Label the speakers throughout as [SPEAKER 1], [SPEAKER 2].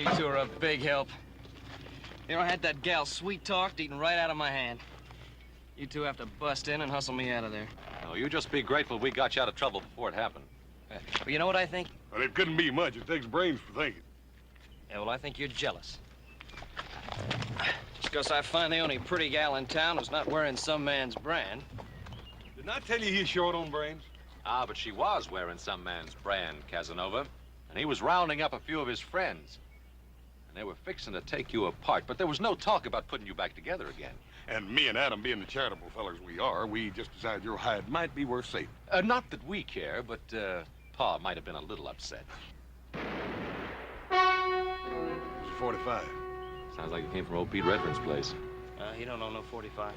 [SPEAKER 1] You two are a big help. You know, I had that gal sweet-talked, eating right out of my hand. You two have to bust in and hustle me out of there.
[SPEAKER 2] No, you just be grateful we got you out of trouble before it happened.
[SPEAKER 1] Well, you know what I think?
[SPEAKER 3] Well, it couldn't be much. It takes brains for thinking.
[SPEAKER 1] Yeah, well, I think you're jealous. Just because I find the only pretty gal in town who's not wearing some man's brand.
[SPEAKER 3] Didn't I tell you he's short on brains?
[SPEAKER 2] Ah, but she was wearing some man's brand, Casanova. And he was rounding up a few of his friends. And they were fixing to take you apart, but there was no talk about putting you back together again.
[SPEAKER 3] And me and Adam, being the charitable fellers we are, we just decided your hide might be worth saving.
[SPEAKER 2] Not that we care, but Pa might have been a little upset.
[SPEAKER 3] It's 45.
[SPEAKER 2] Sounds like it came from old Pete Redfern's place.
[SPEAKER 1] He don't own no 45.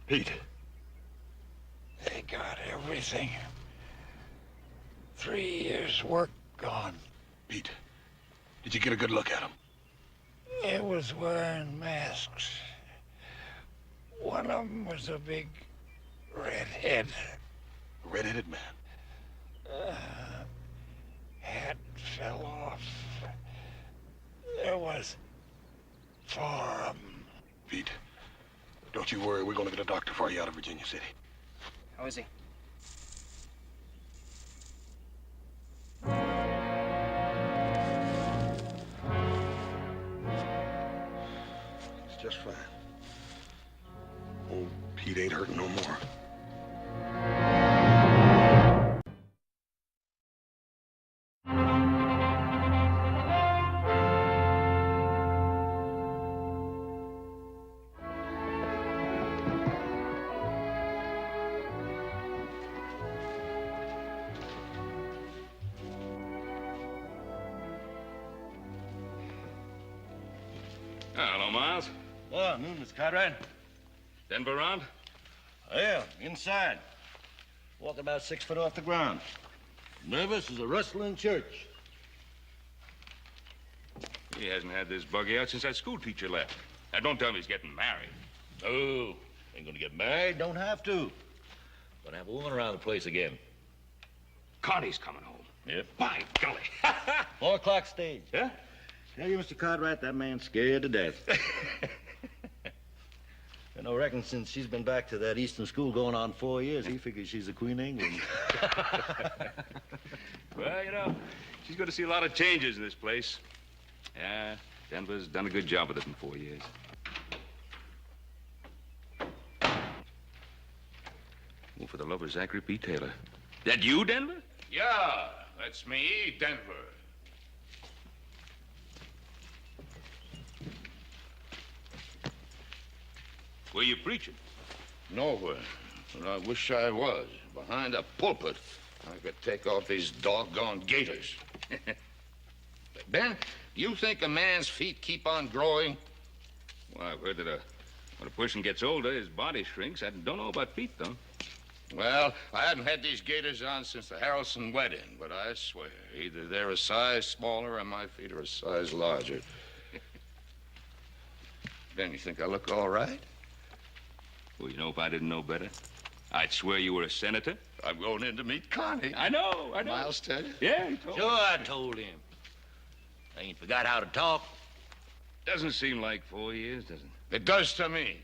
[SPEAKER 3] Pete.
[SPEAKER 4] They got everything. 3 years' work gone.
[SPEAKER 3] Pete, did you get a good look at him?
[SPEAKER 4] It was wearing masks. One of them was a big redhead.
[SPEAKER 3] A red-headed man.
[SPEAKER 4] Hat fell off. There was 4 of them.
[SPEAKER 3] Pete, don't you worry. We're going to get a doctor for you out of Virginia City.
[SPEAKER 1] How is he?
[SPEAKER 3] It's just fine. Old Pete ain't hurting no more.
[SPEAKER 5] Hello, Miles.
[SPEAKER 6] Oh, noon, Mr. Cartwright.
[SPEAKER 5] Denver around?
[SPEAKER 6] Yeah, inside. Walking about 6 foot off the ground. Nervous as a rustling church.
[SPEAKER 5] He hasn't had this buggy out since that school teacher left. Now, don't tell me he's getting married.
[SPEAKER 6] Oh, ain't gonna get married, don't have to. Gonna have a woman around the place again.
[SPEAKER 5] Connie's coming home.
[SPEAKER 6] Yep.
[SPEAKER 5] By golly.
[SPEAKER 6] 4 o'clock stage.
[SPEAKER 5] Yeah?
[SPEAKER 6] Tell you, Mr. Cartwright, that man's scared to death. I reckon since she's been back to that Eastern school going on 4 years, he figures she's the Queen of England.
[SPEAKER 5] Well, you know, she's going to see a lot of changes in this place. Yeah, Denver's done a good job with it in 4 years. Oh, for the love of Zachary P. Taylor. That you, Denver?
[SPEAKER 7] Yeah, that's me, Denver.
[SPEAKER 5] Where you preaching?
[SPEAKER 7] Nowhere. But I wish I was. Behind a pulpit. I could take off these doggone gaiters. Ben, do you think a man's feet keep on growing?
[SPEAKER 5] Well, I've heard that when a person gets older, his body shrinks. I don't know about feet, though.
[SPEAKER 7] Well, I hadn't had these gaiters on since the Harrelson wedding, but I swear, either they're a size smaller or my feet are a size larger. Ben, you think I look all right?
[SPEAKER 5] Well, you know, if I didn't know better, I'd swear you were a senator.
[SPEAKER 7] I'm going in to meet Connie.
[SPEAKER 5] I know.
[SPEAKER 7] Miles tell you?
[SPEAKER 5] Yeah, he told me.
[SPEAKER 6] Sure, I told him. I ain't forgot how to talk.
[SPEAKER 5] Doesn't seem like 4 years, does it?
[SPEAKER 7] It does to me.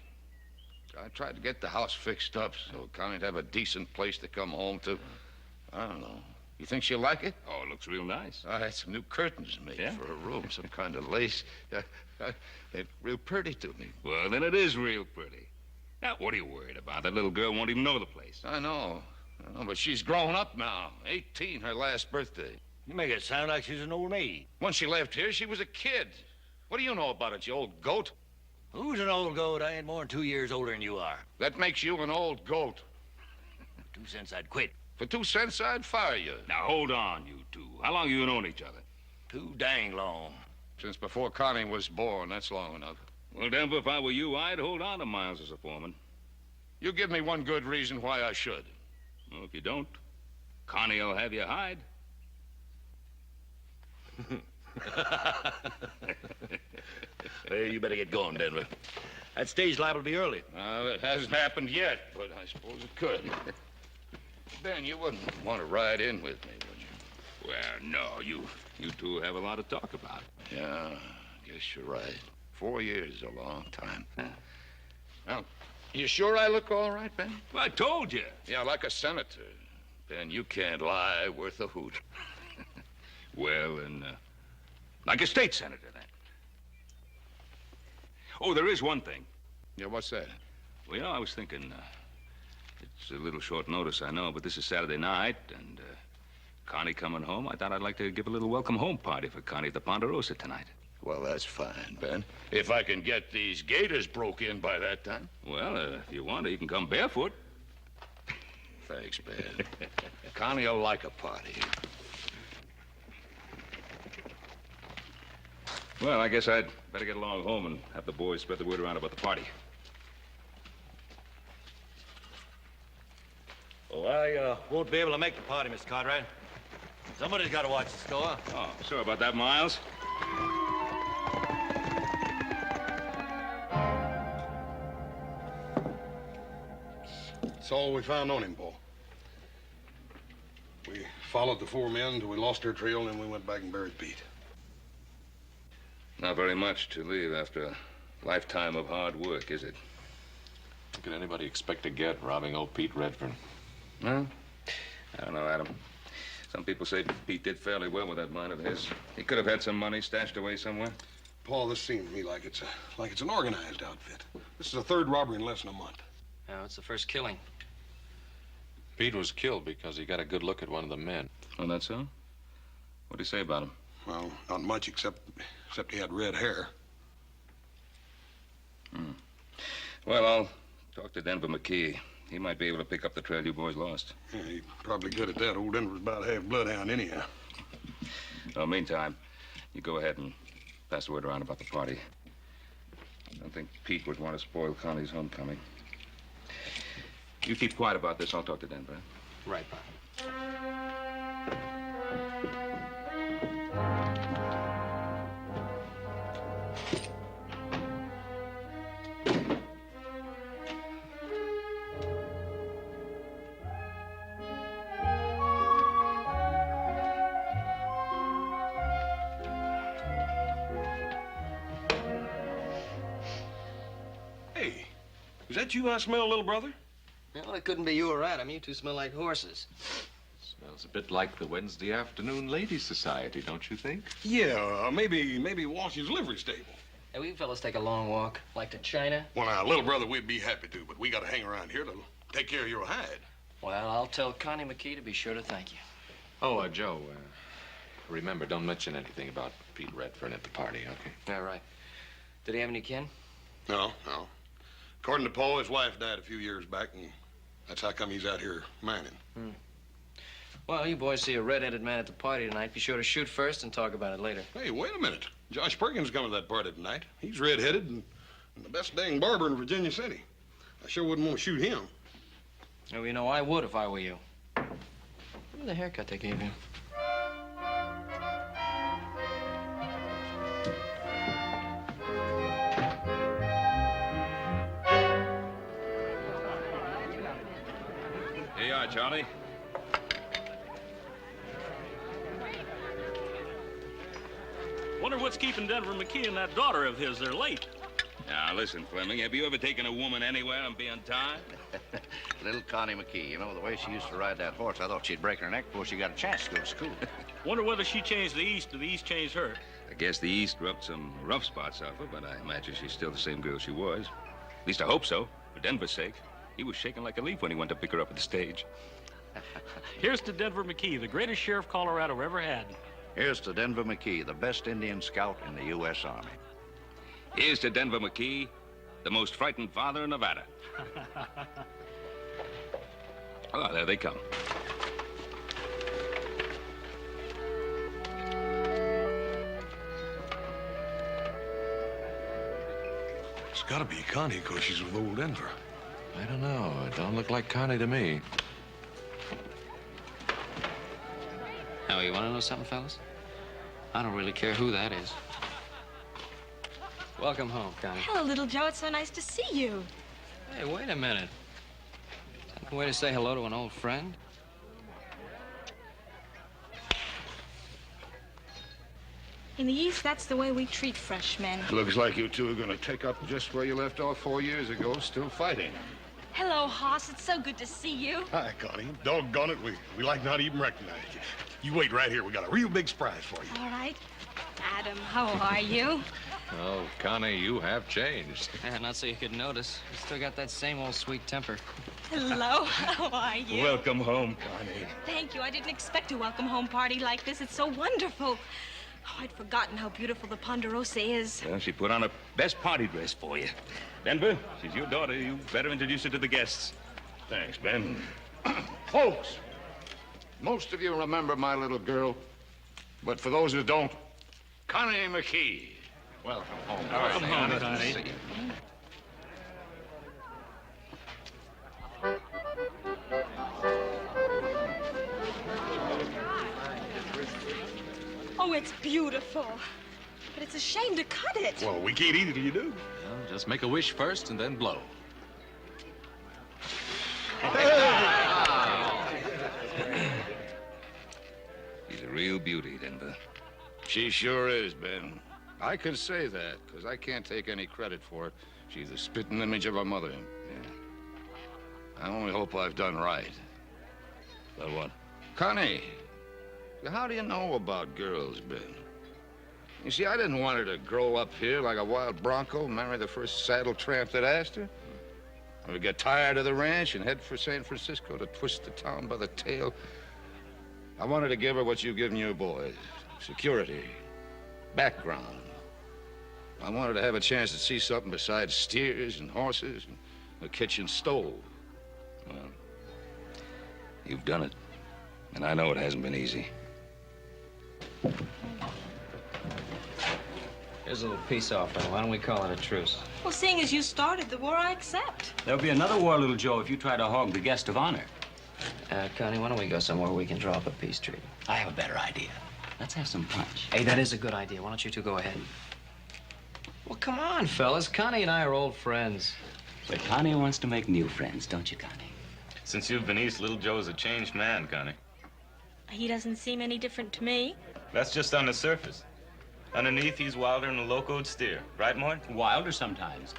[SPEAKER 7] I tried to get the house fixed up so Connie'd have a decent place to come home to. I don't know. You think she'll like it?
[SPEAKER 5] Oh, it looks real nice.
[SPEAKER 7] I had some new curtains made for her room, some kind of lace. They're real pretty to me.
[SPEAKER 5] Well, then it is real pretty. Now, what are you worried about? That little girl won't even know the place.
[SPEAKER 7] I know, but she's grown up now. 18, her last birthday.
[SPEAKER 6] You make it sound like she's an old maid.
[SPEAKER 7] When she left here, she was a kid. What do you know about it, you old goat?
[SPEAKER 6] Who's an old goat? I ain't more than 2 years older than you are.
[SPEAKER 7] That makes you an old goat.
[SPEAKER 6] 2 cents, I'd quit.
[SPEAKER 7] For 2 cents, I'd fire you.
[SPEAKER 5] Now, hold on, you two. How long you known each other?
[SPEAKER 6] Too dang long.
[SPEAKER 7] Since before Connie was born, that's long enough.
[SPEAKER 5] Well, Denver, if I were you, I'd hold on to Miles as a foreman.
[SPEAKER 7] You give me one good reason why I should.
[SPEAKER 5] Well, if you don't, Connie'll have you hide.
[SPEAKER 6] Hey, you better get going, Denver. That stage liable to be early.
[SPEAKER 7] It hasn't happened yet, but I suppose it could. Ben, you wouldn't want to ride in with me, would you?
[SPEAKER 5] Well, no, you two have a lot to talk about.
[SPEAKER 7] Yeah, I guess you're right. 4 years is a long time.
[SPEAKER 5] Huh.
[SPEAKER 7] Well, you sure I look all right, Ben?
[SPEAKER 5] Well, I told you.
[SPEAKER 7] Yeah, like a senator. Ben, you can't lie worth a hoot.
[SPEAKER 5] Well, and like a state senator, then. Oh, there is one thing.
[SPEAKER 7] Yeah, what's that?
[SPEAKER 5] Well, you know, I was thinking, it's a little short notice, I know, but this is Saturday night, and Connie coming home. I thought I'd like to give a little welcome home party for Connie at the Ponderosa tonight.
[SPEAKER 7] Well, that's fine, Ben. If I can get these gators broke in by that time.
[SPEAKER 5] Well, if you want to, you can come barefoot.
[SPEAKER 7] Thanks, Ben. Connie will like a party.
[SPEAKER 5] Well, I guess I'd better get along home and have the boys spread the word around about the party.
[SPEAKER 6] Oh, I won't be able to make the party, Mr. Cartwright. Somebody's got to watch the store.
[SPEAKER 5] Oh, sorry about that, Miles.
[SPEAKER 3] That's all we found on him, Paul. We followed the 4 men till we lost their trail, and then we went back and buried Pete.
[SPEAKER 5] Not very much to leave after a lifetime of hard work, is it?
[SPEAKER 2] What could anybody expect to get robbing old Pete Redfern?
[SPEAKER 5] Well, I don't know, Adam. Some people say Pete did fairly well with that mine of his. He could have had some money stashed away somewhere.
[SPEAKER 3] Paul, this seems to me like it's an organized outfit. This is the 3rd robbery in less than a month.
[SPEAKER 1] No, it's the first killing.
[SPEAKER 2] Pete was killed because he got a good look at one of the men.
[SPEAKER 5] Oh, that's so? What'd he say about him?
[SPEAKER 3] Well, not much except he had red hair.
[SPEAKER 5] Well, I'll talk to Denver McKee. He might be able to pick up the trail you boys lost.
[SPEAKER 3] Yeah, he's probably good at that. Old Denver's about half bloodhound anyhow.
[SPEAKER 5] Well, meantime, you go ahead and pass the word around about the party. I don't think Pete would want to spoil Connie's homecoming. You keep quiet about this. I'll talk to Denver.
[SPEAKER 1] Right, Pop.
[SPEAKER 3] Hey, is that you I smell, little brother?
[SPEAKER 1] Well, it couldn't be you or Adam. You two smell like horses.
[SPEAKER 2] Smells a bit like the Wednesday afternoon ladies' society, don't you think?
[SPEAKER 3] Yeah, maybe Washington's livery stable.
[SPEAKER 1] Hey, we fellas take a long walk, like to China.
[SPEAKER 3] Well, now, little brother, we'd be happy to, but we got to hang around here to take care of your hide.
[SPEAKER 1] Well, I'll tell Connie McKee to be sure to thank you.
[SPEAKER 2] Oh, Joe, remember, don't mention anything about Pete Redfern at the party, okay?
[SPEAKER 1] Yeah, right. Did he have any kin?
[SPEAKER 3] No. According to Paul, his wife died a few years back, and that's how come he's out here mining.
[SPEAKER 1] Well, you boys see a red-headed man at the party tonight. Be sure to shoot first and talk about it later.
[SPEAKER 3] Hey, wait a minute. Josh Perkins coming to that party tonight. He's red-headed and the best dang barber in Virginia City. I sure wouldn't want to shoot him.
[SPEAKER 1] Oh, you know, I would if I were you. Look at the haircut they gave him.
[SPEAKER 5] Here you are, Charlie.
[SPEAKER 8] Wonder what's keeping Denver McKee and that daughter of his. They're late.
[SPEAKER 5] Now, listen, Fleming, have you ever taken a woman anywhere and be untied?
[SPEAKER 7] Little Connie McKee, you know, the way she used to ride that horse, I thought she'd break her neck before she got a chance to go to school.
[SPEAKER 8] Wonder whether she changed the East or the East changed her.
[SPEAKER 5] I guess the East rubbed some rough spots off her, but I imagine she's still the same girl she was. At least I hope so, for Denver's sake. He was shaking like a leaf when he went to pick her up at the stage.
[SPEAKER 8] Here's to Denver McKee, the greatest sheriff Colorado ever had.
[SPEAKER 7] Here's to Denver McKee, the best Indian scout in the U.S. Army.
[SPEAKER 5] Here's to Denver McKee, the most frightened father in Nevada. Oh, there they come.
[SPEAKER 3] It's got to be Connie, because she's with old Denver.
[SPEAKER 2] I don't know. It don't look like Connie to me.
[SPEAKER 1] Now, you want to know something, fellas? I don't really care who that is. Welcome home, Connie.
[SPEAKER 9] Hello, little Joe. It's so nice to see you.
[SPEAKER 1] Hey, wait a minute. Is that a way to say hello to an old friend?
[SPEAKER 9] In the East, that's the way we treat freshmen.
[SPEAKER 7] Looks like you two are going to take up just where you left off 4 years ago, still fighting.
[SPEAKER 9] Hello, Hoss. It's so good to see you.
[SPEAKER 3] Hi, Connie. Doggone it, we like not even recognize you. You wait right here. We got a real big surprise for you.
[SPEAKER 9] All right. Adam, how are you?
[SPEAKER 2] Oh, Connie, you have changed.
[SPEAKER 1] Yeah, not so you could notice. You still got that same old sweet temper.
[SPEAKER 9] Hello, how are you?
[SPEAKER 4] Welcome home, Connie.
[SPEAKER 9] Thank you. I didn't expect a welcome home party like this. It's so wonderful. Oh, I'd forgotten how beautiful the Ponderosa is.
[SPEAKER 5] Well, she put on her best party dress for you. Denver, she's your daughter. You better introduce her to the guests.
[SPEAKER 7] Thanks, Ben. Folks, most of you remember my little girl, but for those who don't, Connie McKee. Welcome home.
[SPEAKER 8] Welcome home, Connie.
[SPEAKER 9] Oh, it's beautiful. But it's a shame to cut it.
[SPEAKER 3] Well, we can't eat it till you do.
[SPEAKER 2] Well, just make a wish first and then blow.
[SPEAKER 5] She's a real beauty, Denver.
[SPEAKER 7] She sure is, Ben. I can say that, because I can't take any credit for it. She's the spitting image of her mother.
[SPEAKER 5] Yeah.
[SPEAKER 7] I only hope I've done right.
[SPEAKER 5] About what?
[SPEAKER 7] Connie, how do you know about girls, Ben? You see, I didn't want her to grow up here like a wild bronco, marry the first saddle tramp that asked her. Or get tired of the ranch and head for San Francisco to twist the town by the tail. I wanted to give her what you've given your boys. Security, background. I wanted to have a chance to see something besides steers and horses and a kitchen stove.
[SPEAKER 5] Well, you've done it. And I know it hasn't been easy.
[SPEAKER 1] Here's a little peace offering. Why don't we call it a truce?
[SPEAKER 9] Well, seeing as you started the war, I accept.
[SPEAKER 10] There'll be another war, little Joe, if you try to hog the guest of honor.
[SPEAKER 1] Connie, why don't we go somewhere we can draw up a peace treaty?
[SPEAKER 10] I have a better idea. Let's have some punch.
[SPEAKER 1] Hey, that is a good idea. Why don't you two go ahead? Well, come on, fellas. Connie and I are old friends.
[SPEAKER 10] But Connie wants to make new friends, don't you, Connie?
[SPEAKER 11] Since you've been east, little Joe's a changed man, Connie.
[SPEAKER 9] He doesn't seem any different to me.
[SPEAKER 11] That's just on the surface. Underneath, he's wilder than a locoed steer. Right, Mort?
[SPEAKER 10] Wilder sometimes.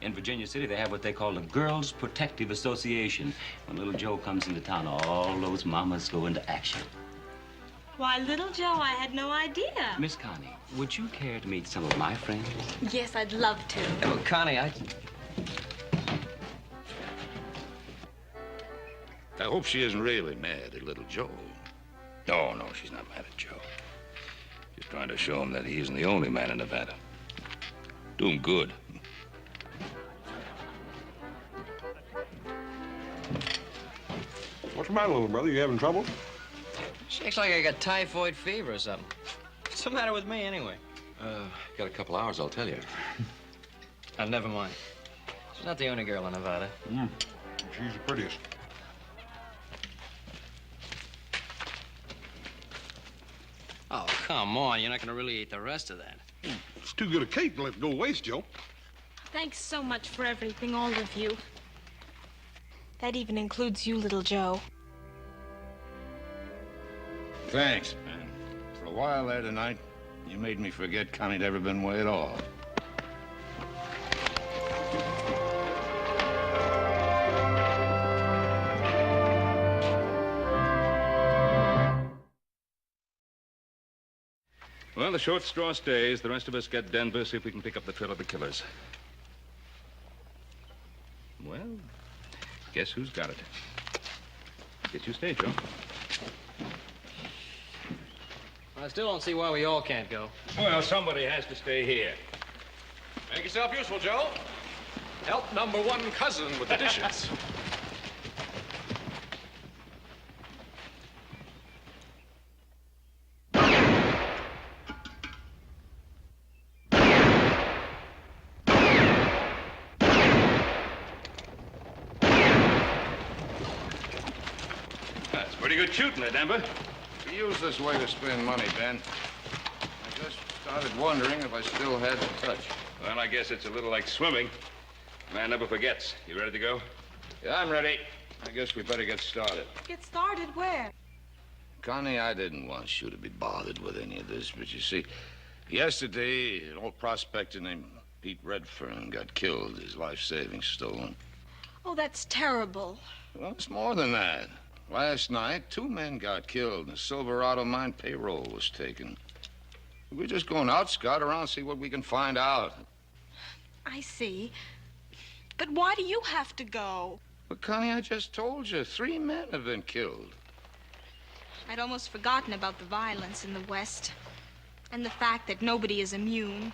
[SPEAKER 10] In Virginia City, they have what they call the Girls Protective Association. When little Joe comes into town, all those mamas go into action.
[SPEAKER 9] Why, little Joe, I had no idea.
[SPEAKER 10] Miss Connie, would you care to meet some of my friends?
[SPEAKER 9] Yes, I'd love to.
[SPEAKER 1] Oh, Connie, I
[SPEAKER 7] hope she isn't really mad at little Joe.
[SPEAKER 5] No, no, she's not mad at Joe. She's trying to show him that he isn't the only man in Nevada. Do him good.
[SPEAKER 3] What's the matter, little brother? You having trouble?
[SPEAKER 1] shakes like I got typhoid fever or something. What's the matter with me, anyway?
[SPEAKER 2] Got a couple hours, I'll tell you.
[SPEAKER 1] Never mind. She's not the only girl in Nevada.
[SPEAKER 3] She's the prettiest.
[SPEAKER 1] Oh, come on. You're not going to really eat the rest of that.
[SPEAKER 3] It's too good a cake to let it go waste, Joe.
[SPEAKER 9] Thanks so much for everything, all of you. That even includes you, little Joe.
[SPEAKER 7] Thanks, man. For a while there tonight, you made me forget Connie'd ever been way at all.
[SPEAKER 5] Well, the short straw stays. The rest of us get Denver, see if we can pick up the trail of the killers. Well, guess who's got it? Guess you stay, Joe.
[SPEAKER 1] I still don't see why we all can't go.
[SPEAKER 5] Well, somebody has to stay here.
[SPEAKER 2] Make yourself useful, Joe. Help number one cousin with the dishes.
[SPEAKER 5] That's pretty good shooting there, Denver.
[SPEAKER 7] It's a useless way to spend money, Ben. Just started wondering if I still had the touch.
[SPEAKER 5] Well, I guess it's a little like swimming. Man never forgets. You ready to go?
[SPEAKER 7] Yeah, I'm ready. I guess we better get started.
[SPEAKER 9] Get started where?
[SPEAKER 7] Connie, I didn't want you to be bothered with any of this, but you see, yesterday, an old prospector named Pete Redfern got killed, his life savings stolen.
[SPEAKER 9] Oh, that's terrible.
[SPEAKER 7] Well, it's more than that. Last night, 2 men got killed, and the Silverado mine payroll was taken. We're just going out, scout around, see what we can find out.
[SPEAKER 9] I see. But why do you have to go?
[SPEAKER 7] But, Connie, I just told you, 3 men have been killed.
[SPEAKER 9] I'd almost forgotten about the violence in the West and the fact that nobody is immune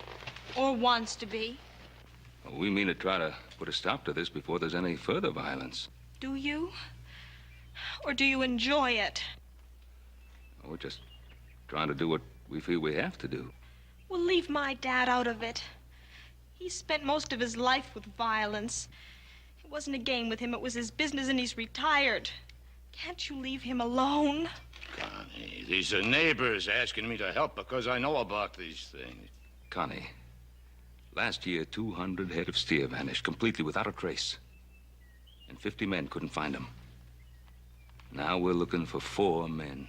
[SPEAKER 9] or wants to be.
[SPEAKER 5] Well, we mean to try to put a stop to this before there's any further violence.
[SPEAKER 9] Do you? Or do you enjoy it?
[SPEAKER 5] We're just trying to do what we feel we have to do.
[SPEAKER 9] Well, leave my dad out of it. He spent most of his life with violence. It wasn't a game with him, it was his business, and he's retired. Can't you leave him alone?
[SPEAKER 7] Connie, these are neighbors asking me to help because I know about these things.
[SPEAKER 5] Connie, last year 200 head of steer vanished completely without a trace. And 50 men couldn't find them. Now we're looking for 4 men.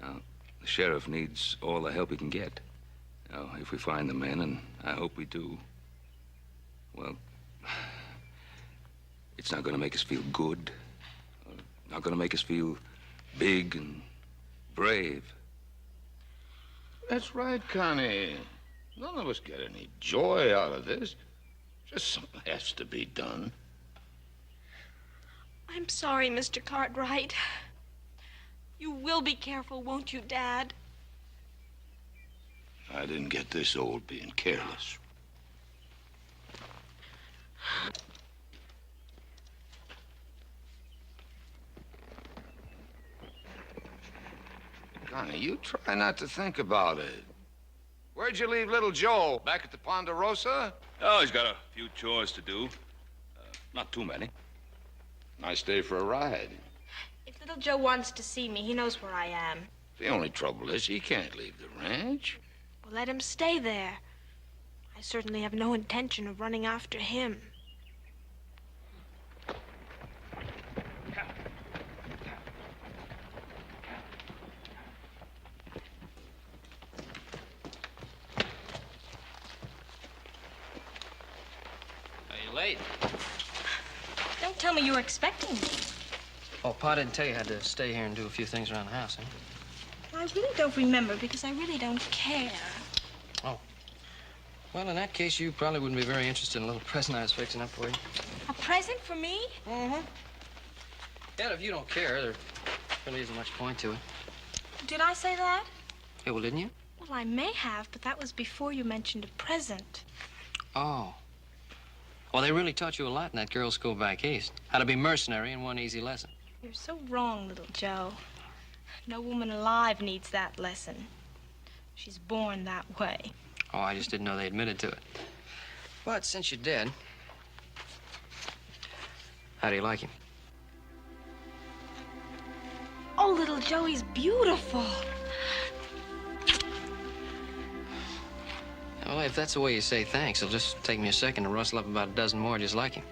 [SPEAKER 5] Now, the sheriff needs all the help he can get. Now, if we find the men, and I hope we do, well, it's not going to make us feel good. Not going to make us feel big and brave.
[SPEAKER 7] That's right, Connie. None of us get any joy out of this. Just something has to be done.
[SPEAKER 9] I'm sorry, Mr. Cartwright. You will be careful, won't you, Dad?
[SPEAKER 7] I didn't get this old being careless. Connie, you try not to think about it. Where'd you leave little Joe? Back at the Ponderosa?
[SPEAKER 5] Oh, he's got a few chores to do. Not too many.
[SPEAKER 7] Nice day for a ride.
[SPEAKER 9] If little Joe wants to see me, he knows where I am.
[SPEAKER 7] The only trouble is he can't leave the ranch.
[SPEAKER 9] Well, let him stay there. I certainly have no intention of running after him.
[SPEAKER 1] Late.
[SPEAKER 9] Don't tell me you were expecting me.
[SPEAKER 1] Oh, Pa didn't tell you I had to stay here and do a few things around the house, huh?
[SPEAKER 9] I really don't remember because I really don't care.
[SPEAKER 1] Oh. Well, in that case, you probably wouldn't be very interested in a little present I was fixing up for you.
[SPEAKER 9] A present for me?
[SPEAKER 1] Mm-hmm. Yeah, if you don't care, there really isn't much point to it.
[SPEAKER 9] Did I say that?
[SPEAKER 1] Yeah, well, didn't you?
[SPEAKER 9] Well, I may have, but that was before you mentioned a present.
[SPEAKER 1] Oh. Well, they really taught you a lot in that girls' school back east. How to be mercenary in one easy lesson.
[SPEAKER 9] You're so wrong, little Joe. No woman alive needs that lesson. She's born that way.
[SPEAKER 1] Oh, I just didn't know they admitted to it. But since you did, how do you like him?
[SPEAKER 9] Oh, little Joe, he's beautiful.
[SPEAKER 1] Well, if that's the way you say thanks, it'll just take me a second to rustle up about a dozen more just like him.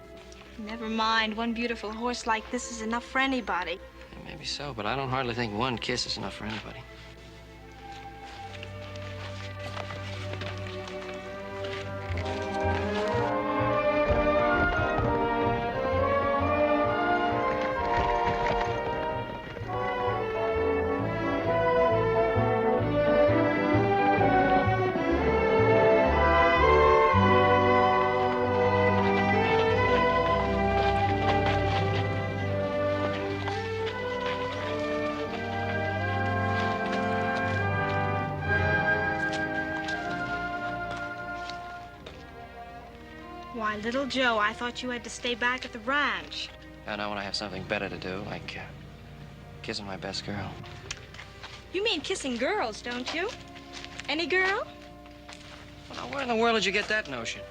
[SPEAKER 9] Never mind. One beautiful horse like this is enough for anybody.
[SPEAKER 1] Yeah, maybe so, but I don't hardly think one kiss is enough for anybody.
[SPEAKER 9] Why, little Joe, I thought you had to stay back at the ranch.
[SPEAKER 1] I know when I have something better to do, like kissing my best girl.
[SPEAKER 9] You mean kissing girls, don't you? Any girl?
[SPEAKER 1] Well, now, where in the world did you get that notion?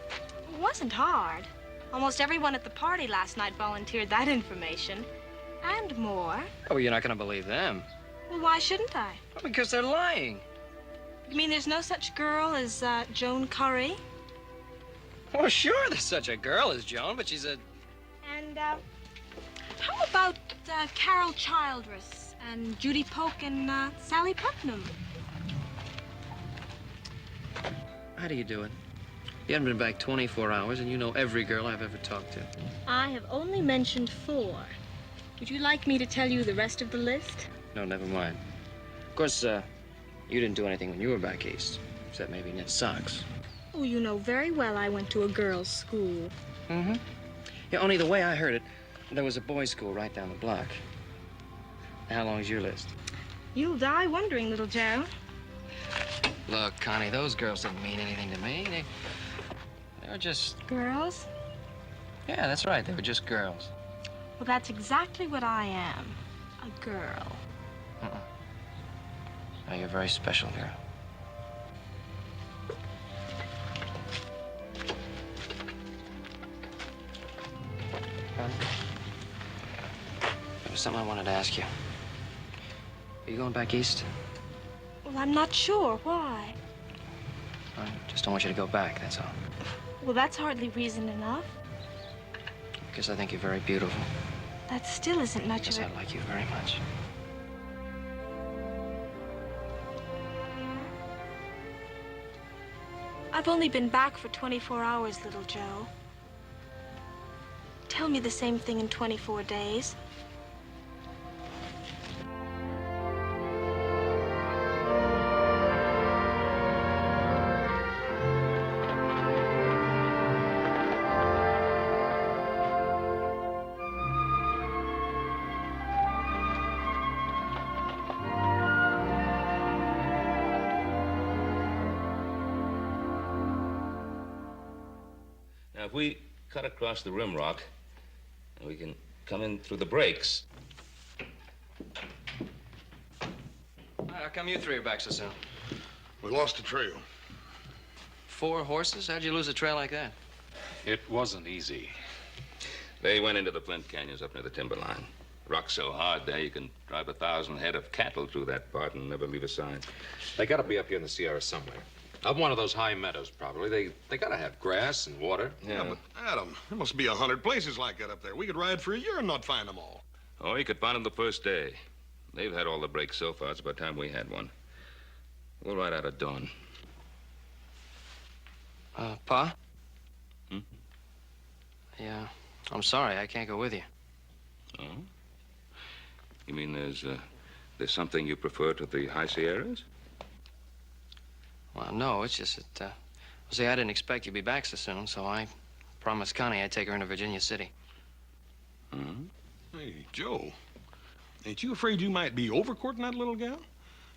[SPEAKER 9] It wasn't hard. Almost everyone at the party last night volunteered that information. And more.
[SPEAKER 1] Oh, you're not going to believe them.
[SPEAKER 9] Well, why shouldn't I?
[SPEAKER 1] Well, because they're lying.
[SPEAKER 9] You mean there's no such girl as Joan Curry?
[SPEAKER 1] Well, sure, there's such a girl as Joan, but she's a...
[SPEAKER 9] And, how about Carol Childress and Judy Polk and Sally Putnam?
[SPEAKER 1] How do you do it? You haven't been back 24 hours, and you know every girl I've ever talked to.
[SPEAKER 9] I have only mentioned 4. Would you like me to tell you the rest of the list?
[SPEAKER 1] No, never mind. Of course, you didn't do anything when you were back east, except maybe knit socks.
[SPEAKER 9] Oh, you know very well I went to a girls' school.
[SPEAKER 1] Mm-hmm. Yeah, only the way I heard it, there was a boys' school right down the block. How long's your list?
[SPEAKER 9] You'll die wondering, little Joe.
[SPEAKER 1] Look, Connie, those girls didn't mean anything to me. They were just...
[SPEAKER 9] Girls?
[SPEAKER 1] Yeah, that's right. They were just girls.
[SPEAKER 9] Well, that's exactly what I am. A girl.
[SPEAKER 1] Oh, you're a very special girl. There was something I wanted to ask you. Are you going back east?
[SPEAKER 9] Well, I'm not sure. Why?
[SPEAKER 1] I just don't want you to go back, that's all.
[SPEAKER 9] Well, that's hardly reason enough.
[SPEAKER 1] Because I think you're very beautiful.
[SPEAKER 9] That still isn't much
[SPEAKER 1] Because
[SPEAKER 9] of it.
[SPEAKER 1] I like you very much.
[SPEAKER 9] I've only been back for 24 hours, little Joe. Tell me the same thing in 24 days.
[SPEAKER 5] Now, if we cut across the rim rock, we can come in through the breaks.
[SPEAKER 1] How come you 3 are back so soon?
[SPEAKER 3] We lost the trail.
[SPEAKER 1] 4 horses? How'd you lose a trail like that?
[SPEAKER 2] It wasn't easy.
[SPEAKER 5] They went into the Flint Canyons up near the timberline. Rock's so hard there, you can drive 1,000 head of cattle through that part and never leave a sign.
[SPEAKER 2] They gotta be up here in the Sierra somewhere. Up one of those high meadows, probably. They gotta have grass and water.
[SPEAKER 3] Yeah, but Adam, there must be 100 places like that up there. We could ride for a year and not find them all.
[SPEAKER 5] Oh, you could find them the first day. They've had all the breaks so far. It's about time we had one. We'll ride out at dawn.
[SPEAKER 1] Pa?
[SPEAKER 5] Hmm?
[SPEAKER 1] Yeah, I'm sorry. I can't go with you.
[SPEAKER 5] Oh? You mean there's something you prefer to the high Sierras?
[SPEAKER 1] Well, no, it's just that, well, see, I didn't expect you'd be back so soon, so I promised Connie I'd take her into Virginia City.
[SPEAKER 3] Hey, Joe, ain't you afraid you might be overcourting that little gal?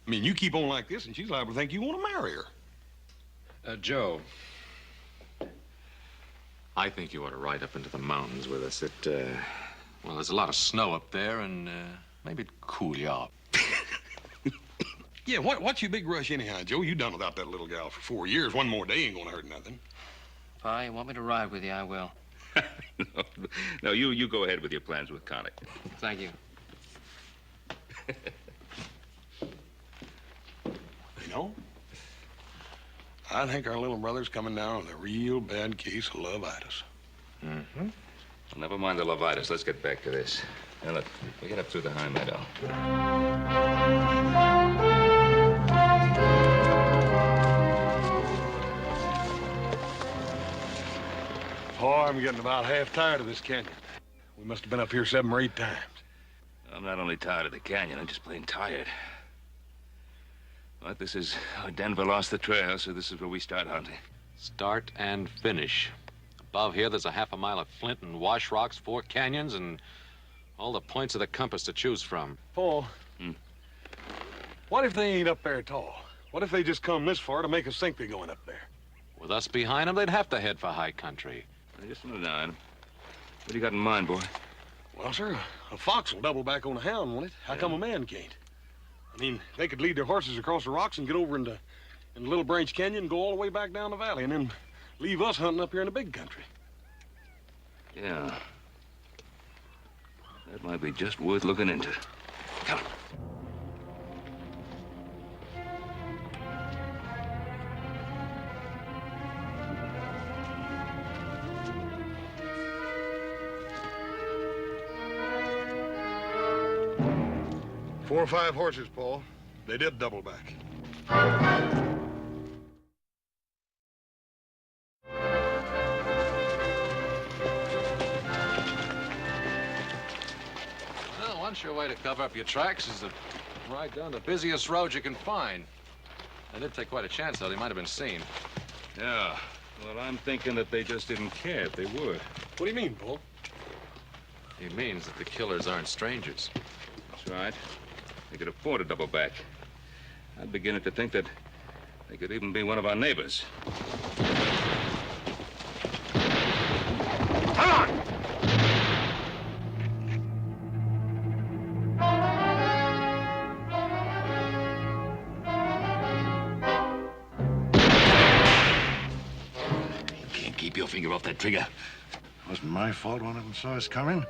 [SPEAKER 3] I mean, you keep on like this, and she's liable to think you want to marry her.
[SPEAKER 2] Joe, I think you ought to ride up into the mountains with us. Well, there's a lot of snow up there, and maybe it'd cool you off.
[SPEAKER 3] Yeah, what's your big rush anyhow, Joe? You done without that little gal for 4 years. One more day ain't gonna hurt nothing.
[SPEAKER 1] Pa, you want me to ride with you, I will.
[SPEAKER 5] No, you go ahead with your plans with Connie.
[SPEAKER 1] Thank you.
[SPEAKER 3] You know, I think our little brother's coming down with a real bad case of lovitis.
[SPEAKER 5] Mm-hmm. Well, never mind the lovitis. Let's get back to this. Now, look, we get up through the high meadow.
[SPEAKER 3] Oh, I'm getting about half tired of this canyon. We must have been up here 7 or 8 times.
[SPEAKER 5] I'm not only tired of the canyon, I'm just plain tired. But this is... Denver lost the trail, so this is where we start hunting.
[SPEAKER 2] Start and finish. Above here, there's a half a mile of flint and wash rocks, 4 canyons, and all the points of the compass to choose from.
[SPEAKER 3] Paul, what if they ain't up there at all? What if they just come this far to make us think they're going up there?
[SPEAKER 2] With us behind them, they'd have to head for high country.
[SPEAKER 5] Now, just slow down. What do you got in mind, boy?
[SPEAKER 3] Well, sir, a fox will double back on a hound, won't it? How come a man can't? I mean, they could lead their horses across the rocks and get over into Little Branch Canyon and go all the way back down the valley and then leave us hunting up here in the big country.
[SPEAKER 5] Yeah. That might be just worth looking into. Come on.
[SPEAKER 3] 4 or 5 horses, Paul. They did double back.
[SPEAKER 2] Well, one sure way to cover up your tracks is to ride down the busiest road you can find. They did take quite a chance, though. They might have been seen.
[SPEAKER 5] Yeah. Well, I'm thinking that they just didn't care if they were.
[SPEAKER 3] What do you mean, Paul?
[SPEAKER 2] He means that the killers aren't strangers.
[SPEAKER 5] That's right. They could afford a double back. I'm beginning to think that they could even be one of our neighbors. Come on!
[SPEAKER 6] Keep your finger off that trigger.
[SPEAKER 12] Wasn't my fault one of them saw us coming.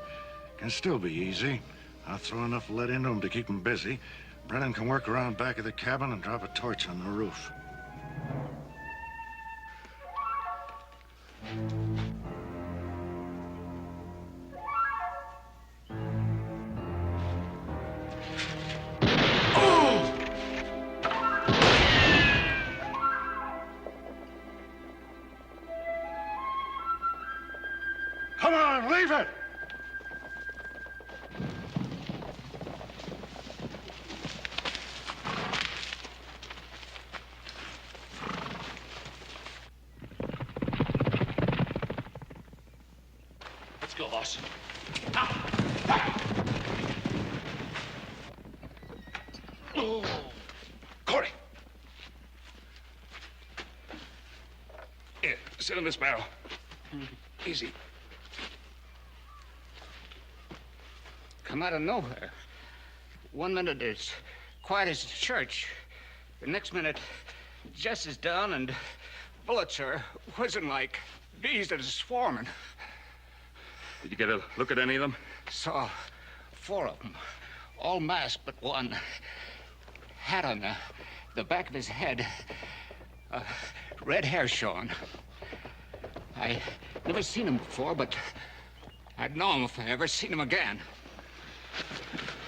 [SPEAKER 12] Can still be easy. I'll throw enough lead into them to keep them busy. Brennan can work around back of the cabin and drop a torch on the roof. Come on, leave it!
[SPEAKER 6] Let's go, boss.
[SPEAKER 12] Oh. Corey!
[SPEAKER 5] Here, sit in this barrel. Easy.
[SPEAKER 13] Come out of nowhere. 1 minute it's quiet as a church. The next minute, Jess is down and bullets are whizzing like bees that are swarming.
[SPEAKER 5] Did you get a look at any of them?
[SPEAKER 13] Saw 4 of them, all masked but one. Hat on the back of his head, red hair showing. I never seen him before, but I'd know him if I ever seen him again.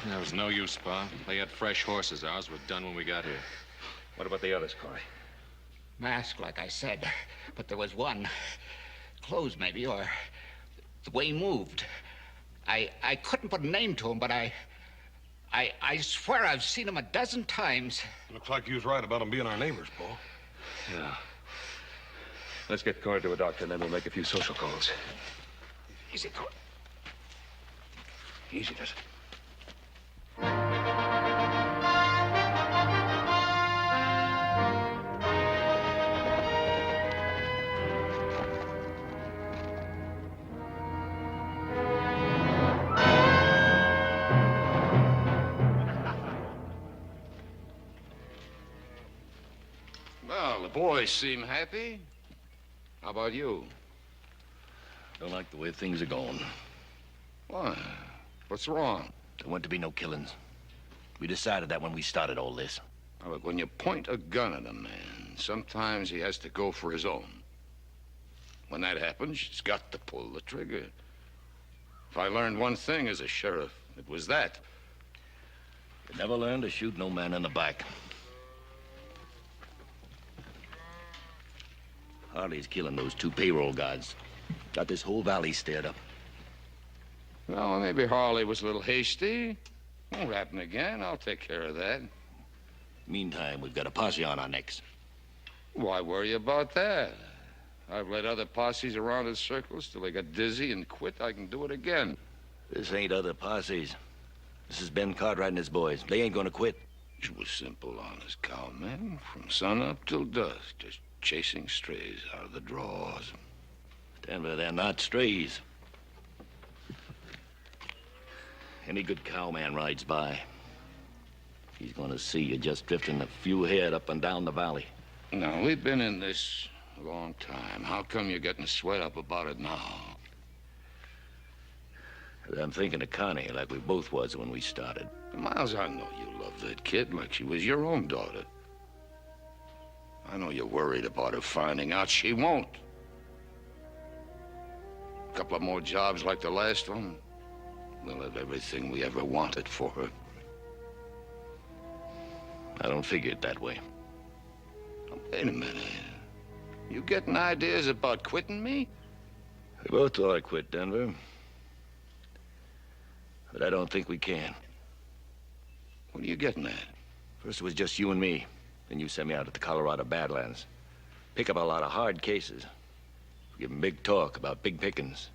[SPEAKER 2] There was no use, Pa. They had fresh horses. Ours were done when we got here.
[SPEAKER 5] What about the others, Corey?
[SPEAKER 13] Masked, like I said, but there was one. Clothes, maybe, or the way he moved. I couldn't put a name to him, but I swear I've seen him a dozen times.
[SPEAKER 3] Looks like you was right about them being our neighbors, Paul.
[SPEAKER 5] Yeah. Let's get Corey to a doctor, and then we'll make a few social calls.
[SPEAKER 13] Easy, Corey.
[SPEAKER 5] Easy does it.
[SPEAKER 7] Well, the boys seem happy. How about you?
[SPEAKER 6] Don't like the way things are going.
[SPEAKER 7] Why? What's wrong?
[SPEAKER 6] There weren't to be no killings. We decided that when we started all this.
[SPEAKER 7] Now, look, when you point a gun at a man, sometimes he has to go for his own. When that happens, he's got to pull the trigger. If I learned one thing as a sheriff, it was that.
[SPEAKER 6] You never learn to shoot no man in the back. Harley's killing those 2 payroll guards. Got this whole valley stirred up.
[SPEAKER 7] Well, maybe Harley was a little hasty. Won't happen again. I'll take care of that.
[SPEAKER 6] Meantime, we've got a posse on our necks.
[SPEAKER 7] Why worry about that? I've led other posses around in circles till they got dizzy and quit. I can do it again.
[SPEAKER 6] This ain't other posses. This is Ben Cartwright and his boys. They ain't gonna quit.
[SPEAKER 7] It was simple, honest cowman. From sunup till dusk, just chasing strays out of the draws.
[SPEAKER 6] Denver, they're not strays. Any good cowman rides by, he's gonna see you just drifting a few head up and down the valley.
[SPEAKER 7] Now, we've been in this a long time. How come you're getting sweat up about it now?
[SPEAKER 6] I'm thinking of Connie like we both was when we started.
[SPEAKER 7] Miles, I know you love that kid like she was your own daughter. I know you're worried about her finding out. She won't. A couple of more jobs like the last one, we'll have everything we ever wanted for her.
[SPEAKER 6] I don't figure it that way.
[SPEAKER 7] Now, wait a minute. You getting ideas about quitting me?
[SPEAKER 6] We both ought to quit, Denver. But I don't think we can.
[SPEAKER 7] What are you getting at?
[SPEAKER 6] First it was just you and me. Then you sent me out to the Colorado Badlands. Pick up a lot of hard cases. Give them big talk about big pickings.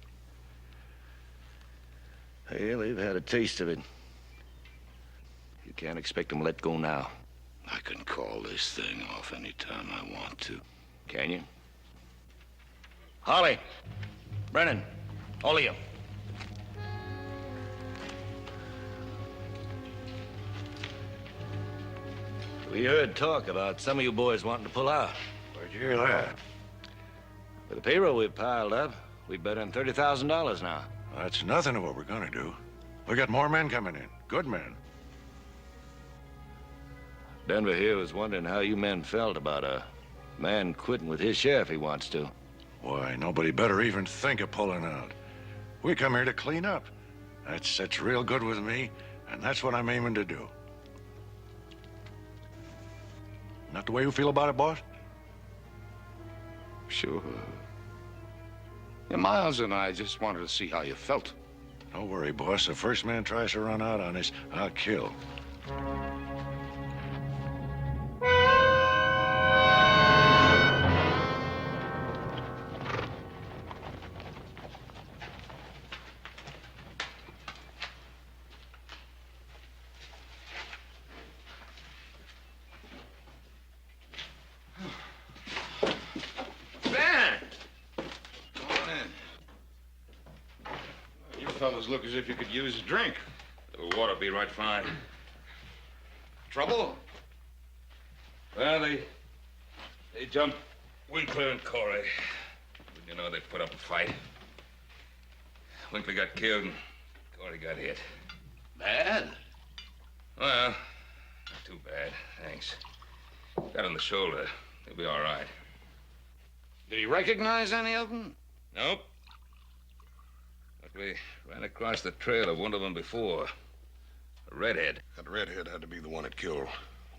[SPEAKER 6] Well, they've had a taste of it. You can't expect them to let go now.
[SPEAKER 7] I can call this thing off any time I want to.
[SPEAKER 6] Can you? Holly, Brennan, all of you. We heard talk about some of you boys wanting to pull out.
[SPEAKER 12] Where'd you hear that?
[SPEAKER 6] With the payroll we've piled up, we've better than $30,000 now.
[SPEAKER 12] That's nothing of what we're gonna do. We got more men coming in. Good men.
[SPEAKER 6] Denver here was wondering how you men felt about a man quitting with his share if he wants to.
[SPEAKER 12] Why, nobody better even think of pulling out. We come here to clean up. That's real good with me, and that's what I'm aiming to do. Not the way you feel about it, boss?
[SPEAKER 7] Sure. Yeah, Miles and I just wanted to see how you felt.
[SPEAKER 12] Don't worry, boss. The first man tries to run out on us, I'll kill.
[SPEAKER 7] Fellas look as if you could use a drink.
[SPEAKER 5] A little water be right fine.
[SPEAKER 7] Trouble?
[SPEAKER 5] Well, they jumped Winkler and Corey. You know, they put up a fight. Winkler got killed and Corey got hit.
[SPEAKER 7] Bad?
[SPEAKER 5] Well, not too bad, thanks. Got on the shoulder. He'll be all right.
[SPEAKER 7] Did he recognize any of them?
[SPEAKER 5] Nope. But we ran across the trail of one of them before. A redhead.
[SPEAKER 3] That redhead had to be the one that killed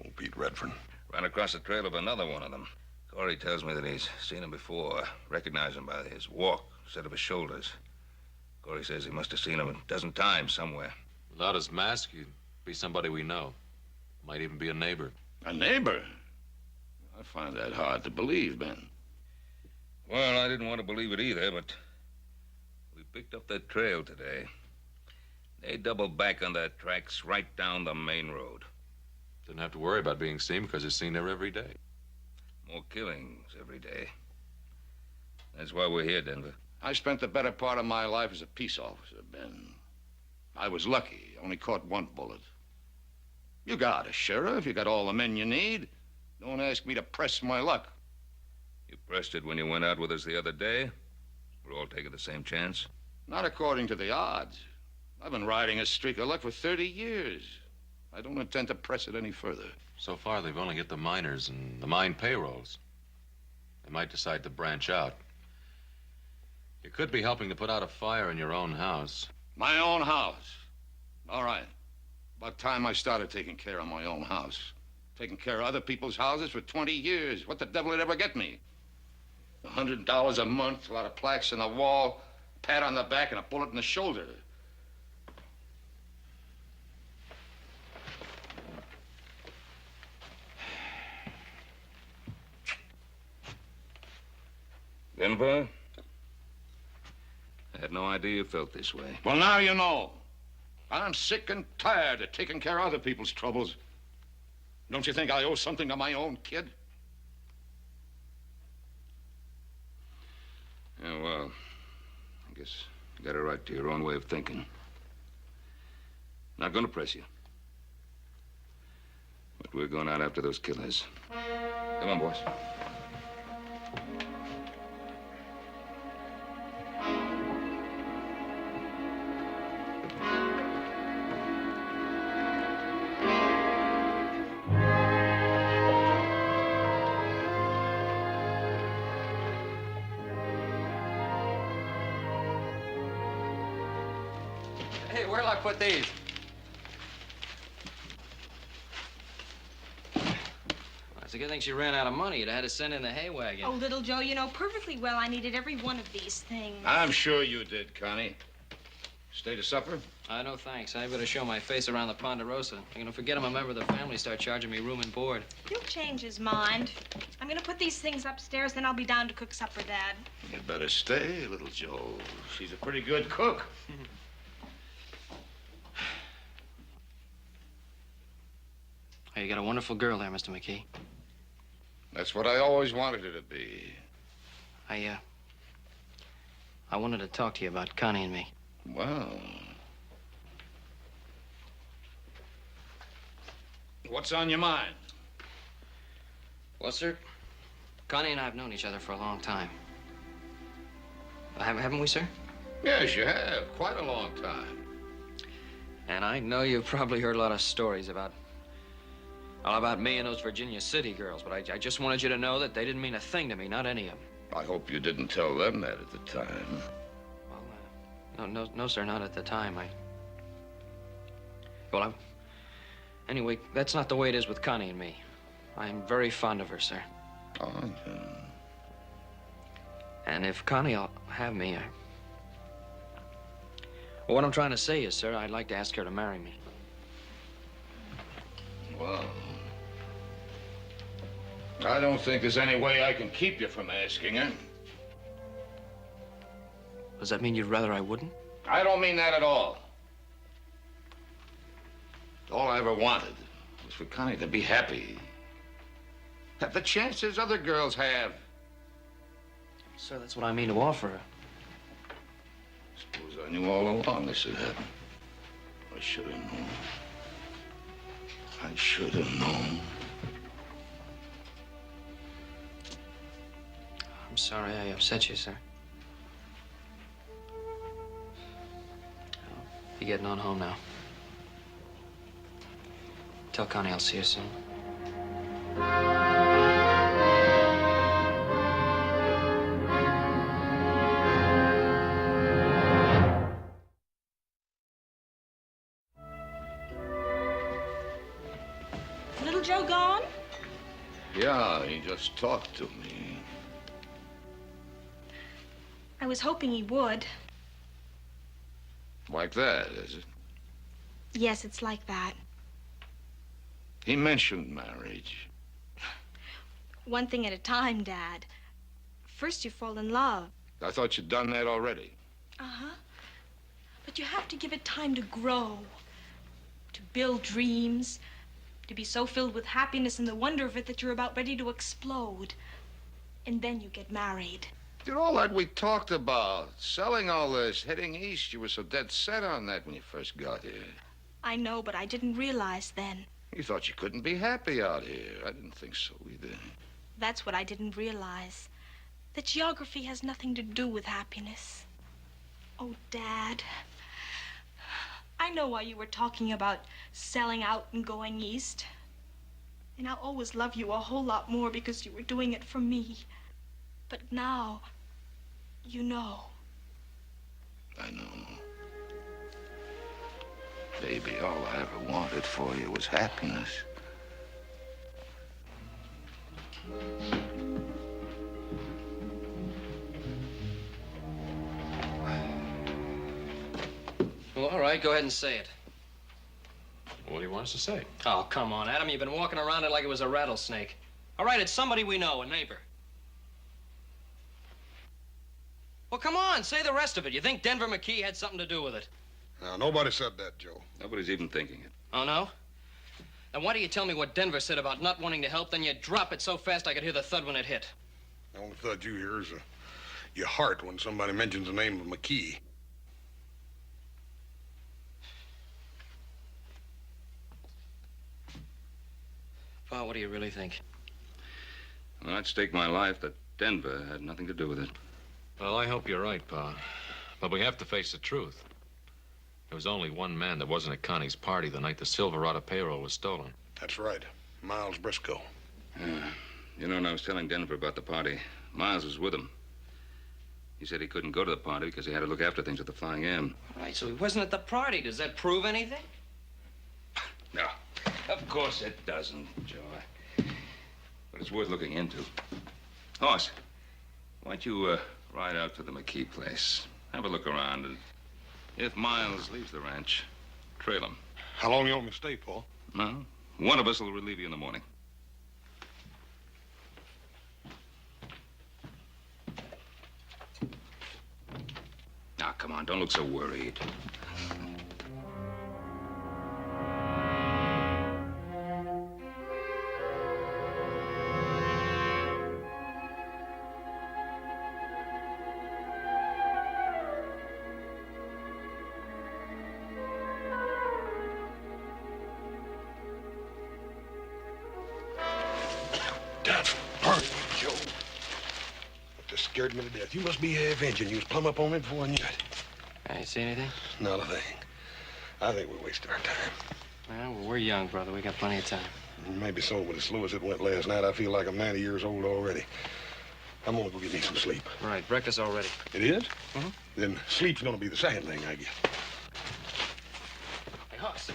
[SPEAKER 3] old Pete Redfern.
[SPEAKER 5] Ran across the trail of another one of them. Corey tells me that he's seen him before. Recognized him by his walk, set of his shoulders. Corey says he must have seen him a dozen times somewhere.
[SPEAKER 11] Without his mask, he'd be somebody we know. Might even be a neighbor.
[SPEAKER 7] A neighbor? I find that hard to believe, Ben.
[SPEAKER 5] Well, I didn't want to believe it either, but we picked up that trail today. They doubled back on their tracks right down the main road.
[SPEAKER 11] Didn't have to worry about being seen because he's seen there every day.
[SPEAKER 5] More killings every day. That's why we're here, Denver.
[SPEAKER 7] I spent the better part of my life as a peace officer, Ben. I was lucky. Only caught one bullet. You got a sheriff. You got all the men you need. Don't ask me to press my luck.
[SPEAKER 5] You pressed it when you went out with us the other day. We're all taking the same chance.
[SPEAKER 7] Not according to the odds. I've been riding a streak of luck for 30 years. I don't intend to press it any further.
[SPEAKER 11] So far, they've only hit the miners and the mine payrolls. They might decide to branch out. You could be helping to put out a fire in your own house.
[SPEAKER 7] My own house? All right. About time I started taking care of my own house. Taking care of other people's houses for 20 years. What the devil would ever get me? $100 a month, a lot of plaques on the wall, a pat on the back, and a bullet in the shoulder.
[SPEAKER 5] Denver? I had no idea you felt this way.
[SPEAKER 7] Well, now you know. I'm sick and tired of taking care of other people's troubles. Don't you think I owe something to my own kid?
[SPEAKER 5] Yeah, well, I guess you got a right to your own way of thinking. Not gonna press you. But we're going out after those killers. Come on, boys.
[SPEAKER 1] Hey, where'll I put these? a good thing she ran out of money. You'd have had to send in the hay wagon.
[SPEAKER 9] Oh, little Joe, you know perfectly well I needed every one of these things.
[SPEAKER 7] I'm sure you did, Connie. Stay to supper?
[SPEAKER 1] No thanks. I better show my face around the Ponderosa. I'm gonna forget I'm a member of the family, start charging me room and board.
[SPEAKER 9] He'll change his mind. I'm gonna put these things upstairs, then I'll be down to cook supper, Dad.
[SPEAKER 7] You better stay, little Joe. She's a pretty good cook.
[SPEAKER 1] Hey, you got a wonderful girl there, Mr. McKee.
[SPEAKER 7] That's what I always wanted her to be.
[SPEAKER 1] I wanted to talk to you about Connie and me.
[SPEAKER 7] Well. What's on your mind?
[SPEAKER 1] Well, sir, Connie and I have known each other for a long time. Haven't we, sir?
[SPEAKER 7] Yes, you have. Quite a long time.
[SPEAKER 1] And I know you've probably heard a lot of stories about me and those Virginia City girls, but I just wanted you to know that they didn't mean a thing to me, not any of them.
[SPEAKER 7] I hope you didn't tell them that at the time.
[SPEAKER 1] Well, no, sir, not at the time. Anyway, that's not the way it is with Connie and me. I'm very fond of her, sir.
[SPEAKER 7] Oh, yeah.
[SPEAKER 1] And if Connie'll have me, well, what I'm trying to say is, sir, I'd like to ask her to marry me.
[SPEAKER 7] Well, I don't think there's any way I can keep you from asking her.
[SPEAKER 1] Does that mean you'd rather I wouldn't?
[SPEAKER 7] I don't mean that at all. All I ever wanted was for Connie to be happy. Have the chances other girls have.
[SPEAKER 1] Sir, that's what I mean to offer her.
[SPEAKER 7] Suppose I knew all along this would happen. I should have known. I should have known.
[SPEAKER 1] I'm sorry I upset you, sir. Be getting on home now. Tell Connie I'll see her soon.
[SPEAKER 9] Little Joe gone?
[SPEAKER 7] Yeah, he just talked to me.
[SPEAKER 9] I was hoping he would.
[SPEAKER 7] Like that, is it?
[SPEAKER 9] Yes, it's like that.
[SPEAKER 7] He mentioned marriage.
[SPEAKER 9] One thing at a time, Dad. First you fall in love.
[SPEAKER 7] I thought you'd done that already.
[SPEAKER 9] Uh-huh. But you have to give it time to grow, to build dreams, to be so filled with happiness and the wonder of it that you're about ready to explode. And then you get married.
[SPEAKER 7] Did all that we talked about, selling all this, heading east, you were so dead set on that when you first got here.
[SPEAKER 9] I know, but I didn't realize then.
[SPEAKER 7] You thought you couldn't be happy out here. I didn't think so either.
[SPEAKER 9] That's what I didn't realize. That geography has nothing to do with happiness. Oh, Dad. I know why you were talking about selling out and going east. And I'll always love you a whole lot more because you were doing it for me. But now, you know.
[SPEAKER 7] I know. Baby, all I ever wanted for you was happiness.
[SPEAKER 1] Well, all right, go ahead and say it.
[SPEAKER 11] What do you want us to say?
[SPEAKER 1] Oh, come on, Adam. You've been walking around it like it was a rattlesnake. All right, it's somebody we know, a neighbor. Well, come on, say the rest of it. You think Denver McKee had something to do with it?
[SPEAKER 3] Now, nobody said that, Joe.
[SPEAKER 5] Nobody's even thinking it.
[SPEAKER 1] Oh, no? Then why do you tell me what Denver said about not wanting to help, then you drop it so fast I could hear the thud when it hit?
[SPEAKER 3] The only thud you hear is your heart when somebody mentions the name of McKee.
[SPEAKER 1] Pa, what do you really think?
[SPEAKER 5] Well, I'd stake my life that Denver had nothing to do with it.
[SPEAKER 11] Well, I hope you're right, Pa. But we have to face the truth. There was only one man that wasn't at Connie's party the night the Silverado payroll was stolen.
[SPEAKER 3] That's right. Miles Briscoe.
[SPEAKER 5] You know, when I was telling Denver about the party, Miles was with him. He said he couldn't go to the party because he had to look after things at the Flying M.
[SPEAKER 1] All right, so he wasn't at the party. Does that prove anything?
[SPEAKER 5] No, of course it doesn't, Joe. But but it's worth looking into. Hoss, why don't you ride out to the McKee place? Have a look around, and if Miles leaves the ranch, trail him.
[SPEAKER 3] How long you want me to stay, Paul?
[SPEAKER 5] No, one of us will relieve you in the morning. Now, come on, don't look so worried.
[SPEAKER 3] Scared me to death. You must be avenging. You was plumb up on me before I knew it.
[SPEAKER 14] I ain't see anything?
[SPEAKER 3] Not a thing. I think we're wasting our time.
[SPEAKER 14] Well, we're young, brother. We got plenty of time.
[SPEAKER 3] Maybe so, but as slow as it went last night, I feel like I'm 90 years old already. I'm gonna go get me some sleep.
[SPEAKER 14] Right, breakfast already.
[SPEAKER 3] It is? Mm-hmm. Then sleep's gonna be the second thing I get.
[SPEAKER 14] Hey, Hoss.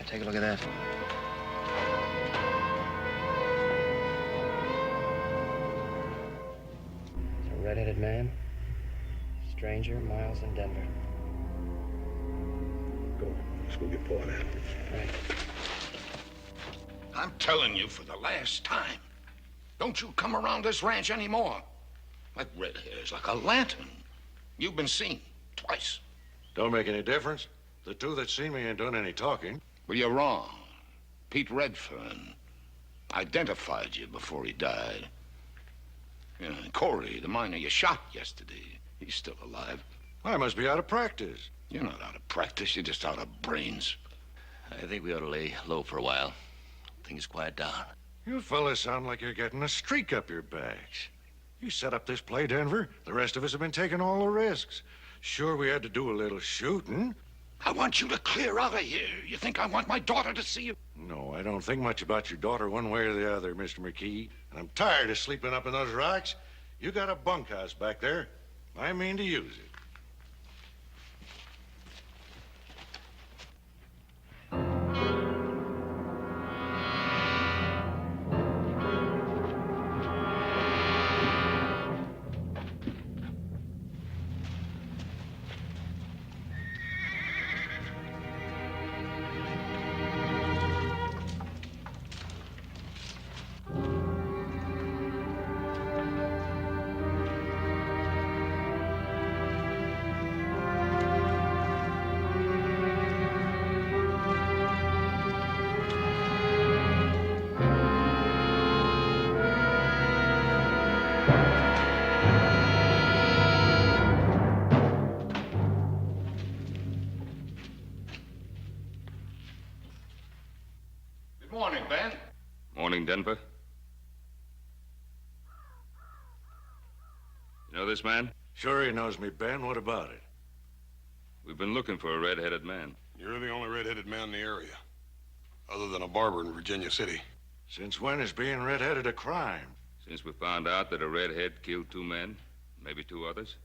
[SPEAKER 14] Take a look at that. Red-headed man, stranger, Miles in Denver.
[SPEAKER 3] Go. Let's go get Paul out.
[SPEAKER 14] Right.
[SPEAKER 7] I'm telling you for the last time, don't you come around this ranch anymore. That red hair's like a lantern. You've been seen twice.
[SPEAKER 12] Don't make any difference. The two that seen me ain't done any talking.
[SPEAKER 7] Well, you're wrong. Pete Redfern identified you before he died. Yeah, Corey, the miner you shot yesterday, he's still alive.
[SPEAKER 12] I must be out of practice.
[SPEAKER 7] You're not out of practice. You're just out of brains.
[SPEAKER 6] I think we ought to lay low for a while. Things quiet down.
[SPEAKER 12] You fellas sound like you're getting a streak up your backs. You set up this play, Denver. The rest of us have been taking all the risks. Sure, we had to do a little shooting.
[SPEAKER 7] I want you to clear out of here. You think I want my daughter to see you?
[SPEAKER 12] No, I don't think much about your daughter one way or the other, Mr. McKee. And I'm tired of sleeping up in those rocks. You got a bunkhouse back there. I mean to use it.
[SPEAKER 7] Morning, Ben.
[SPEAKER 5] Morning, Denver. You know this man?
[SPEAKER 12] Sure he knows me, Ben. What about it?
[SPEAKER 5] We've been looking for a red-headed man.
[SPEAKER 3] You're the only red-headed man in the area, other than a barber in Virginia City.
[SPEAKER 12] Since when is being red-headed a crime?
[SPEAKER 5] Since we found out that a redhead killed 2 men, maybe 2 others.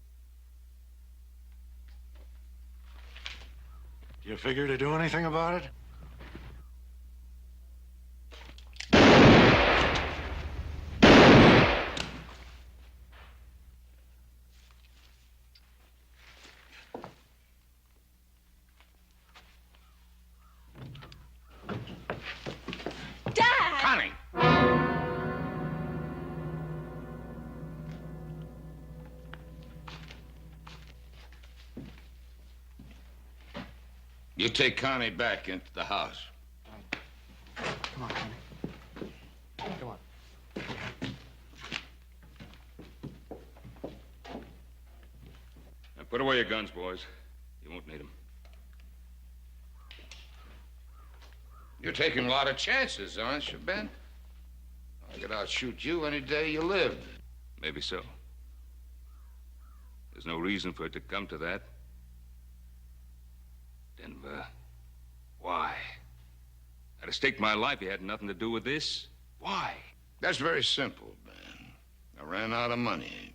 [SPEAKER 12] Do you figure to do anything about it?
[SPEAKER 7] Connie! You take Connie back into the house.
[SPEAKER 14] Come on, Connie. Come on.
[SPEAKER 5] Now put away your guns, boys. You won't need them.
[SPEAKER 7] You're taking a lot of chances, aren't you, Ben? I could outshoot you any day you lived.
[SPEAKER 5] Maybe so. There's no reason for it to come to that. Denver, why? I'd have staked my life. You had nothing to do with this. Why?
[SPEAKER 7] That's very simple, Ben. I ran out of money.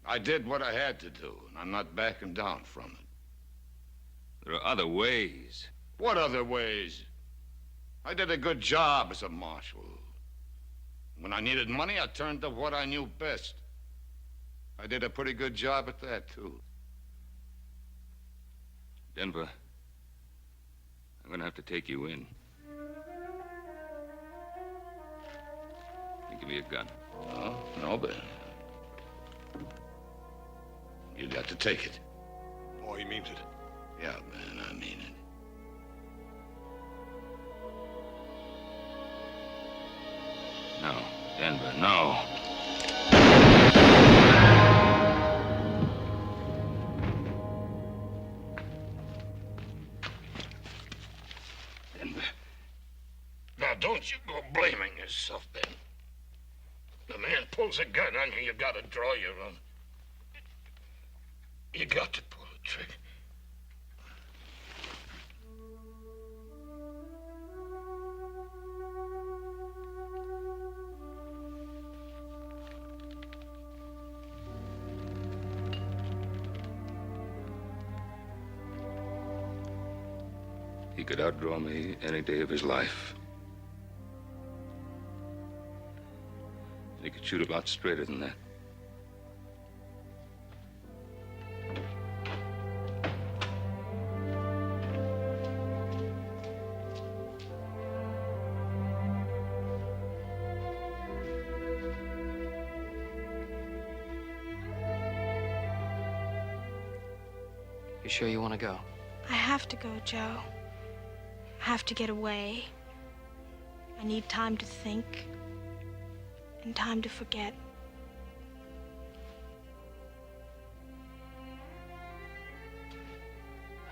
[SPEAKER 7] I did what I had to do, and I'm not backing down from it.
[SPEAKER 5] There are other ways.
[SPEAKER 7] What other ways? I did a good job as a marshal. When I needed money, I turned to what I knew best. I did a pretty good job at that, too.
[SPEAKER 5] Denver, I'm gonna have to take you in. Give me a gun.
[SPEAKER 7] Oh, no, Ben. You got to take it.
[SPEAKER 3] Oh, he means it.
[SPEAKER 7] Yeah, Ben, I mean it.
[SPEAKER 5] No, Denver, no.
[SPEAKER 7] Denver. Now, don't you go blaming yourself, Ben. The man pulls a gun on you, you gotta draw your own. You got to pull the trigger.
[SPEAKER 5] He could outdraw me any day of his life. He could shoot a lot straighter than that.
[SPEAKER 1] You sure you want to go?
[SPEAKER 9] I have to go, Joe. I have to get away. I need time to think and time to forget.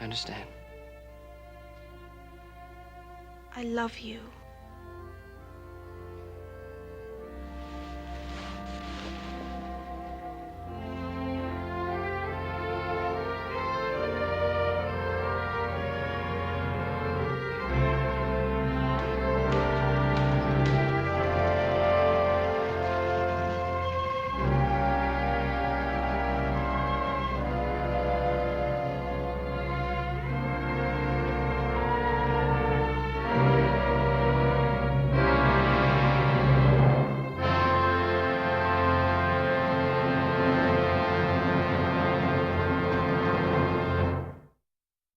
[SPEAKER 1] I understand.
[SPEAKER 9] I love you.